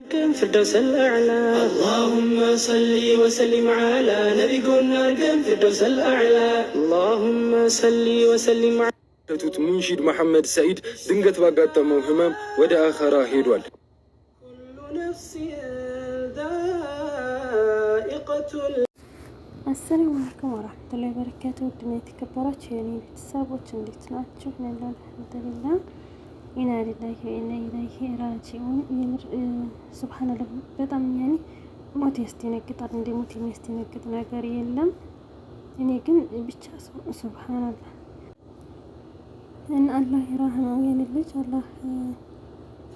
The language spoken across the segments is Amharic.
كن فردوس الأعلى اللهم صل وسلم على نبينا كن فردوس الأعلى اللهم صل وسلم على توت منشد محمد سعيد ድንገት ባጋጠመው ህመም ወደ አኸራ ሄዷል። كل نفس ذائقة አሰላሙ አለይኩም ወራህመቱላሂ ወበረካቱ። ውድና የተከበራችሁ የኔ ቤተሰቦች እንዴት ናችሁ? አልሐምዱሊላህ ኢና ሊላሂ ወኢና ኢለይሂ ራጂዑን። ሱብሃንአላህ በጣም ያኔ ሞት ያስደነግጣል። እንደ ሞት የሚያስደነግጥ ነገር የለም። እኔ ግን ብቻ ሱብሃንአላህ አላህ ይራህመው የኔ ልጅ አላህ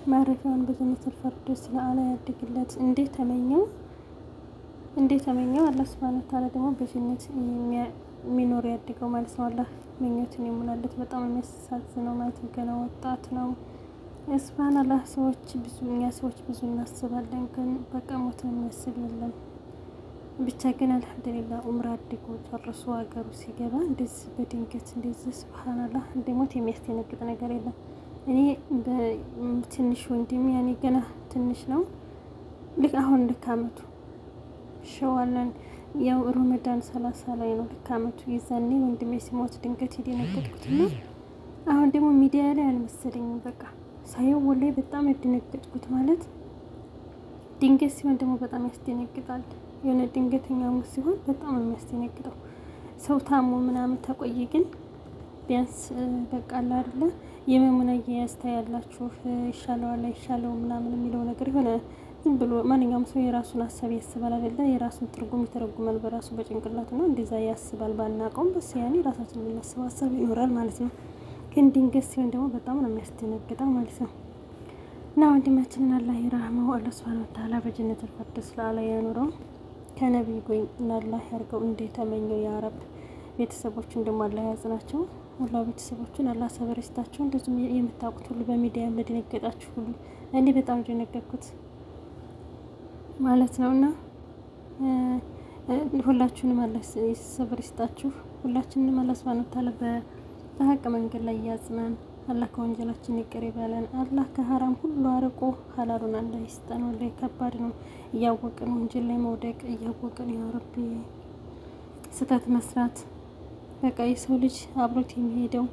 ማረፊያውን በጀነቱል ፊርደውስ ለአላ ያድግለት። እንዴት ተመኘው አላህ ሱብሃነሁ ወተዓላ ደግሞ በጀነት የሚኖር ያድገው ማለት ነው። አላህ ምኞትን ይሙላለት። በጣም የሚያሳዝነው ማለት ነው። ገና ወጣት ነው። ሱብሃንአላህ እኛ ሰዎች ብዙ እናስባለን፣ ግን በቃ ሞትን የሚያስብ የለም። ብቻ ግን አልሐምዱሊላህ ኡምራ አድጎ ጨርሶ ሀገሩ ሲገባ እንደዚህ በድንገት እንደዚህ ሱብሃንአላህ እንደ ሞት የሚያስደነግጥ ነገር የለም። እኔ በትንሽ ወንድሜ ያኔ ገና ትንሽ ነው። አሁን ልክ አመቱ ሸዋለን ያው ረመዳን 30 ላይ ነው ልክ አመቱ። የዛኔ ወንድሜ ሲሞት ድንገት የደነገጥኩትና አሁን ደግሞ ሚዲያ ላይ አልመሰለኝም። በቃ ሳየው ወላሂ በጣም የደነገጥኩት ማለት ድንገት ሲሆን ደግሞ በጣም ያስደነግጣል። የሆነ ድንገተኛ ሞት ሲሆን በጣም የሚያስደነግጠው። ሰው ታሞ ምናምን ተቆየ ግን ቢያንስ በቃ አለ አይደለ የመሙና ያስተያላችሁ ይሻለዋል አይሻለው ምናምን የሚለው ነገር የሆነ ዝም ብሎ ማንኛውም ሰው የራሱን ሀሳብ ያስባል አይደለ? የራሱን ትርጉም ይተረጉማል በራሱ በጭንቅላቱ ነው። እንደዛ ያስባል ባናቀውም በስ ያኔ ራሳችን የምናስበው ሀሳብ ይኖራል ማለት ነው። ግን ድንገት ሲሆን ደግሞ በጣም ነው የሚያስደነግጠው ማለት ነው። እና ወንድማችንን አላህ ይራህመው፣ አላህ ሱብሃነሁ ወተዓላ በጀነቱል ፊርደውስ ለአላ ያኑረው፣ ከነቢይ ጎን አላህ ያርገው እንደተመኘው ያ ረብ። ቤተሰቦቹን ደግሞ አላህ ያጽናቸው። ሁላ ቤተሰቦቹን አላህ ሰብር ይስጣቸው። እንደዚሁም የምታውቁት ሁሉ በሚዲያ ለደነገጣችሁ ሁሉ እኔ በጣም ደነገጥኩት ማለት ነውና ሁላችሁንም አላህ ሰብር ይስጣችሁ። ሁላችንንም አላህ ሱብሃነሁ ወተዓላ በሀቅ መንገድ ላይ ያጽናን። አላህ ከወንጀላችን ይቅር ይበለን። አላህ ከሐራም ሁሉ አርቆ ሐላሉን አላህ ይስጠን። ወላሂ ከባድ ነው እያወቅን ወንጀል ላይ መውደቅ፣ እያወቅን ያ ረቢ ስህተት መስራት። በቃ የሰው ልጅ አብሮት የሚሄደው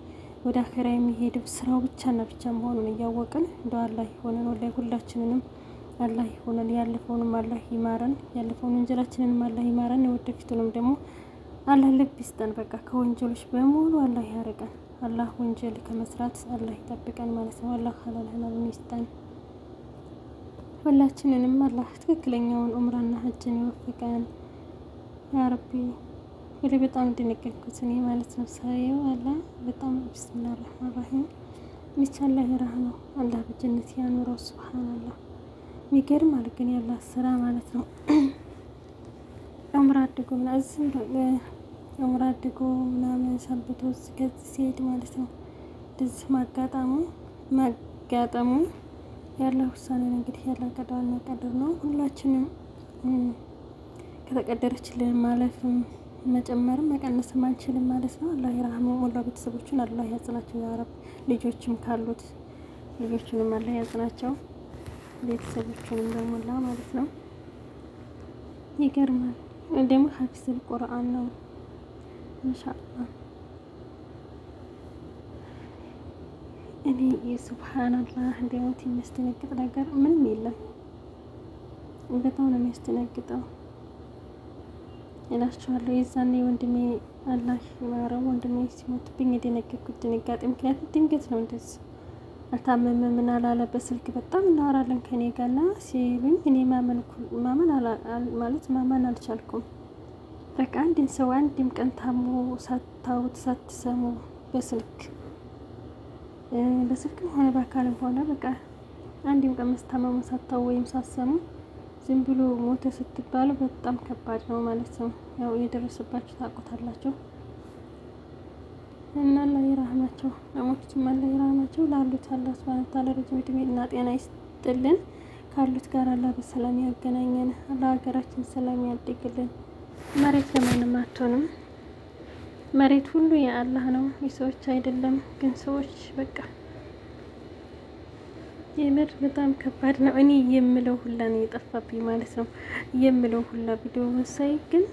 ወደ አኺራ የሚሄደው ስራው ብቻና ብቻ መሆኑን እያወቅን እንደው አላህ ይሆነን። ወላሂ ሁላችንንም አላህ ይሆነን። ያለፈውንም አላህ ይማረን፣ ያለፈውን ወንጀላችንንም አላህ ይማረን። የወደፊቱንም ደግሞ አላህ ልብ ይስጠን። በቃ ከወንጀሎች በሙሉ አላህ ያርቀን። አላህ ወንጀል ከመስራት አላህ ይጠብቀን ማለት ነው። አላህ ሐላሉን ይስጠን። ሁላችንንም አላህ ትክክለኛውን ኡምራና ሀጅን ይወፍቀን ያ ረቢ። ወደ በጣም እንደነገርኩት እኔ ማለት ነው ሳየው አላህ በጣም ቢስሚላሂር ረህማኒር ረሂም ኢንሻአላህ ይራህመው፣ አላህ በጀነት ያኑረው። ሱብሃንአላህ የሚገርም አልገን ያላ ስራ ማለት ነው። ኡምራ አድርጎ ኡምራ አድርጎ ምናምን ሰንብቶ ከዚህ ሲሄድ ማለት ነው እንደዚህ ማጋጠሙ ያለ ውሳኔ ነው። እንግዲህ ያለ ቀዳና ቀድር ነው። ሁላችንም ከተቀደረችልን ማለፍም መጨመርም መቀነስም አንችልም ማለት ነው። አላህ ይራህመው። ሁላ ቤተሰቦቹን አላህ ያጽናቸው ያ ረብ። ልጆችም ካሉት ልጆቹንም አላህ ያጽናቸው። ቤተሰቦቹንም በሞላ ማለት ነው። ይገርማል። ደግሞ ሐፊዝል ቁርአን ነው ኢንሻአላህ። እኔ ሱብሃንአላህ እንደው የሚያስደነግጥ ነገር ምንም የለም። በጣም ነው የሚያስደነግጠው እላችኋለሁ። የዛኔ ወንድሜ አላህ ይማረው፣ ወንድሜ ሲሞትብኝ የደነገጥኩት ድንጋጤ ምክንያቱም ድንገት ነው እንደዚህ አልታመመም ምን አላለ። በስልክ በጣም እናወራለን ከኔ ጋርና ሲሉኝ እኔ ማመን አልቻልኩም። በቃ አንድን ሰው አንድም ቀን ታሞ ሳታውት ሳትሰሙ በስልክም ሆነ በአካልም ሆነ በቃ አንድም ቀን መስታመሙ ሳታው ወይም ሳሰሙ ዝም ብሎ ሞተ ስትባሉ በጣም ከባድ ነው ማለት ነው። ያው የደረሰባችሁ ታውቁታላችሁ። እና አላህ ይራህማቸው፣ ለሞቱትም አላህ ይራህማቸው። ላሉት አላህ ሱብሃነሁ ወተዓላ ረጅም ዕድሜና ጤና ይስጥልን። ካሉት ጋር አላህ በሰላም ያገናኘን። አላህ ሀገራችን ሰላም ያድርግልን። መሬት ለማንም አትሆንም። መሬት ሁሉ የአላህ ነው፣ የሰዎች አይደለም። ግን ሰዎች በቃ የምር በጣም ከባድ ነው። እኔ የምለው ሁላ ነው የጠፋብኝ ማለት ነው። የምለው ሁላ ቪዲዮ ሳይ ግን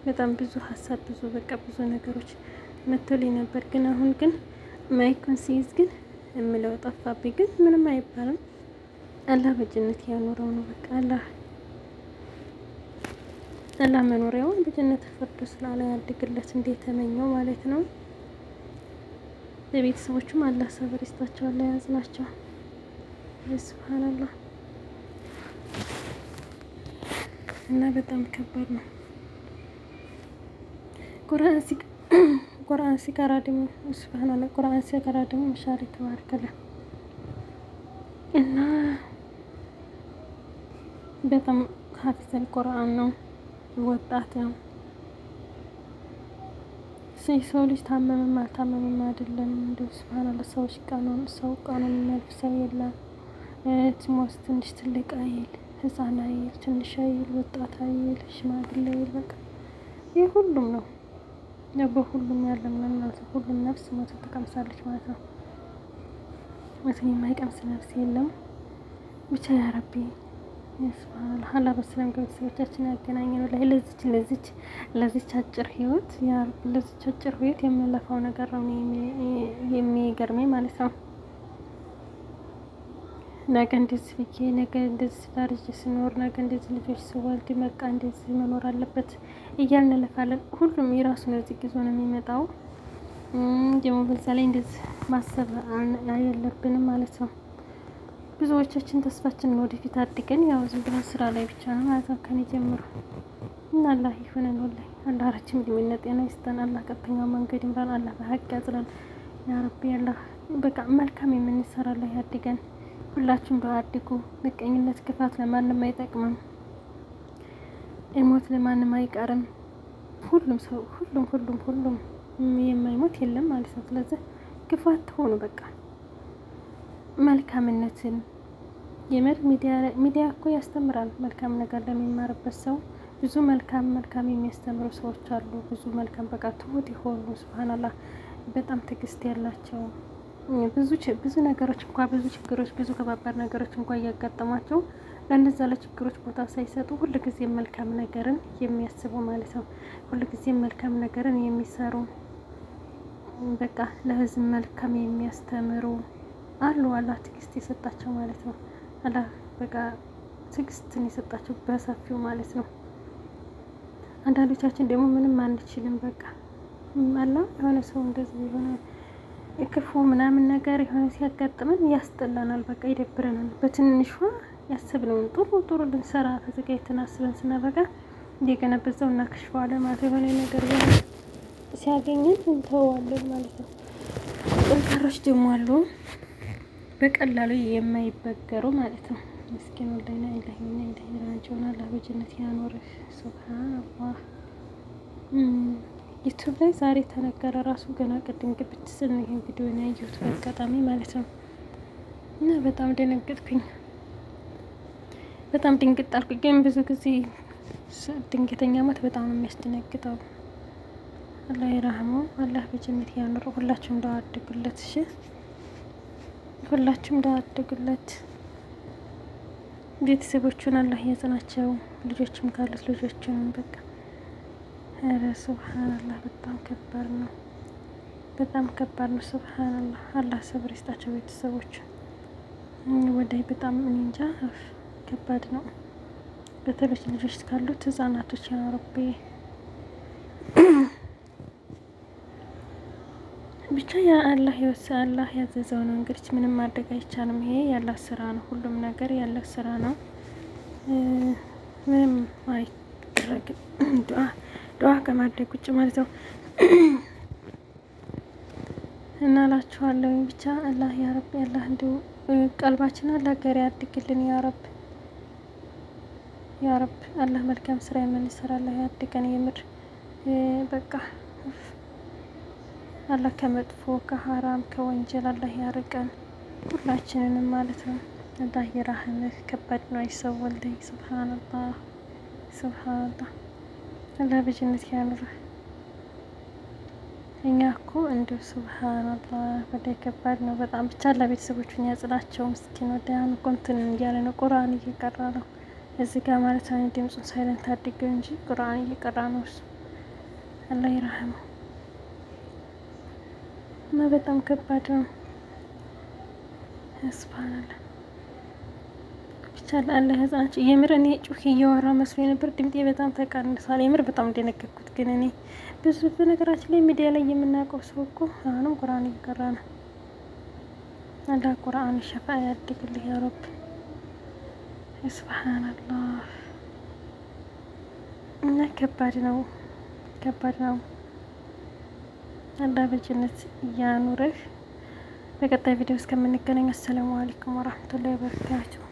በጣም ብዙ ሀሳብ ብዙ በቃ ብዙ ነገሮች መጥቶልኝ ነበር። ግን አሁን ግን ማይኩን ሲይዝ ግን የምለው ጠፋብኝ። ግን ምንም አይባልም። አላህ በጀነት ያኖረው ነው በቃ አላህ መኖሪያውን በጀነት ፊርደውስ ስላለ ያድግለት እንዴት ተመኘው ማለት ነው። ለቤተሰቦቹም አላህ ሰብር ይስጣቸው፣ አላህ ያዝናቸው። ሱብሃንአላህ እና በጣም ከባድ ነው። ቁርአን ሲቀራ ደግሞ ሱብሃንአላህ ቁርአን ሲቀራ ደግሞ መሻሪ ተባረከለ እና በጣም ሀፊዘል ቁርአን ነው። ወጣት ነው። ሰው ልጅ ታመመም አልታመመም አይደለም። እንደው ሱብሃንአላህ ሰው ቀኑን የሚያልፍ ሰው የለም። ትሞት ትንሽ ትልቅ አይል፣ ህፃን አይል፣ ትንሽ አይል፣ ወጣት አይል፣ ሽማግሌ አይል፣ በቃ ይህ ሁሉም ነው። በሁሉም ያለ ማለት ነው። ሁሉም ነፍስ ሞት ትቀምሳለች ማለት ነው። ሞትን የማይቀምስ ነፍስ የለም። ብቻ ያ ረቢ ሱብሃንአላህ አላህ በሰላም ከቤተሰቦቻችን ያገናኘን ነው። ለዚች አጭር ህይወት ያ ረቢ ለዚች አጭር ህይወት የምንለፋው ነገር ነው የሚገርመኝ ማለት ነው። ነገ እንደዚህ ብዬ ነገ እንደዚህ ዳርጅ ስኖር ነገ እንደዚህ ልጆች ስወልድ በቃ እንደዚህ መኖር አለበት እያልን እንለፋለን። ሁሉም የራሱን ርዝቅ ይዞ ነው የሚመጣው። ደግሞ በዛ ላይ እንደዚህ ማሰብ አየለብንም ማለት ነው። ብዙዎቻችን ተስፋችንን ወደፊት አድገን ያው ዝም ብለን ስራ ላይ ብቻ ነው ማለት ነው። ከኔ ጀምሮ እና አላህ ይሁነን። ወላሂ አላህ ረጅም እድሜና ጤና ይስጠን። አላህ ቀጥተኛው መንገድ ይምራን። አላህ በሀቅ ያጽናን ያ ረቢ። አላህ በቃ መልካም የምንሰራ ላይ ያድገን። ሁላችሁም ዱአ አድርጉ። ምቀኝነት፣ ክፋት ለማንም አይጠቅምም። ሞት ለማንም አይቀርም። ሁሉም ሰው ሁሉም የማይሞት የለም ማለት ነው። ስለዚህ ክፋት ትሆኑ በቃ መልካምነትን የምር ሚዲያ እኮ ያስተምራል። መልካም ነገር ለሚማርበት ሰው ብዙ መልካም የሚያስተምሩ ሰዎች አሉ። ብዙ መልካም በቃ ትሁት የሆኑ ሱብሃንአላህ በጣም ትዕግስት ያላቸው ብዙ ነገሮች እንኳን ብዙ ችግሮች ብዙ ከባባድ ነገሮች እንኳን እያጋጠሟቸው ለእነዛ ለችግሮች ቦታ ሳይሰጡ ሁልጊዜ መልካም ነገርን የሚያስቡ ማለት ነው። ሁልጊዜ መልካም ነገርን የሚሰሩ በቃ ለህዝብ መልካም የሚያስተምሩ አሉ። አላህ ትዕግስት የሰጣቸው ማለት ነው። አላህ በቃ ትዕግስትን የሰጣቸው በሰፊው ማለት ነው። አንዳንዶቻችን ደግሞ ምንም አንችልም በቃ አላህ የሆነ ሰው እንደዚህ የሆነ ክፉ ምናምን ነገር የሆነ ሲያጋጥመን ያስጠላናል፣ በቃ ይደብረናል። በትንሿ ያሰብነውን ጥሩ ልንሰራ ተዘጋጅተን አስበን ስናበቃ እንደገና በዛው እናክሽፈዋለን ማለት የሆነ ነገር ሲያገኘን እንተዋለን ማለት ነው። ጠንካሮች ደግሞ አሉ በቀላሉ የማይበገሩ ማለት ነው። ምስኪን ወላሂ ላ ኢላሀ ኢለላህ አላህ በጀነት ያኖርህ። ሱብሃንአላህ ዩቱብ ላይ ዛሬ ተነገረ ራሱ ገና ቅድም ግብት ስል ነው ይሄን ቪዲዮ ነው ያየሁት በአጋጣሚ ማለት ነው። እና በጣም ደነገጥኩኝ፣ በጣም ድንግጥ አልኩኝ። ግን ብዙ ጊዜ ድንገተኛ ሞት በጣም ነው የሚያስደነግጠው። አላህ ይራህመው፣ አላህ በጀነት ያኖረው። ሁላችሁም ዱአ አድርጉለት እሺ። ሁላችሁም ዱአ አድርጉለት። ቤተሰቦቹን አላህ ያጽናቸው። ልጆችም ካሉት ልጆቹን በቃ ኧረ ሱብሃንአላህ በጣም ከባድ ነው፣ በጣም ከባድ ነው። ሱብሃንአላህ አላህ ሰብር ይስጣቸው ቤተሰቦች። ወዳይ በጣም እኔ እንጃ ከባድ ነው። በተለይ ልጆች ካሉት ህጻናቶች ያ ረቢ ብቻ ያ አላህ አላህ ያዘዘው ነው እንግዲህ ምንም ማድረግ አይቻልም። ይሄ ያላህ ስራ ነው። ሁሉም ነገር ያላህ ስራ ነው። ምንም አይደረግም። ዱአ ከማድረግ ውጭ ማለት ነው። እና እላችኋለሁ ብቻ አላህ ያ ረቢ አላህ እንደው ቀልባችን አላህ ገር ያድግልን ያ ረብ ያ ረብ። አላህ መልካም ስራ የምንሰራ አላህ ያድገን። የምር በቃ አላህ ከመጥፎ ከሀራም ከወንጀል አላህ ያርቀን ሁላችንንም ማለት ነው። አላህ ይራህምህ። ከባድ ነው አይሰወልኝ። ሱብሃንአላህ ሱብሃንአላህ። አላህ በጀነት ያኑርህ። እኛ እኮ እንዲሁ ሱብሃንአላህ ወደ ከባድ ነው በጣም። ብቻ ለቤተሰቦቹን ያጽናቸው። ምስኪን ወዲያን እኮ እንትን እያለ ነው፣ ቁርአን እየቀራ ነው እዚህ ጋር ማለት ነው። ድምፁን ሳይለንት አድርገው እንጂ ቁርአን እየቀራ ነው እሱ። አላህ ይረህመው እና በጣም ከባድ ነው። ሱብሃንአላህ ብቻ አላህ ያጽናቸው። የምር እኔ ጩኸ እያወራ መስሎ የነበር ድምጤ በጣም ተቀንሷል። የምር በጣም እንደነገርኩት ግን እኔ ብዙ በነገራችን ላይ ሚዲያ ላይ የምናውቀው ሰው እኮ አሁንም ቁርአን እየቀራ ነው። አላህ ቁርአን ሸፋ ያድግልህ ያ ረብ። ሱብሃንአላህ እና ከባድ ነው፣ ከባድ ነው። አላህ በጀነት ያኑርህ። በቀጣይ ቪዲዮ እስከምንገናኝ አሰላሙ አለይኩም ወራህመቱላሂ ወበረካቱ።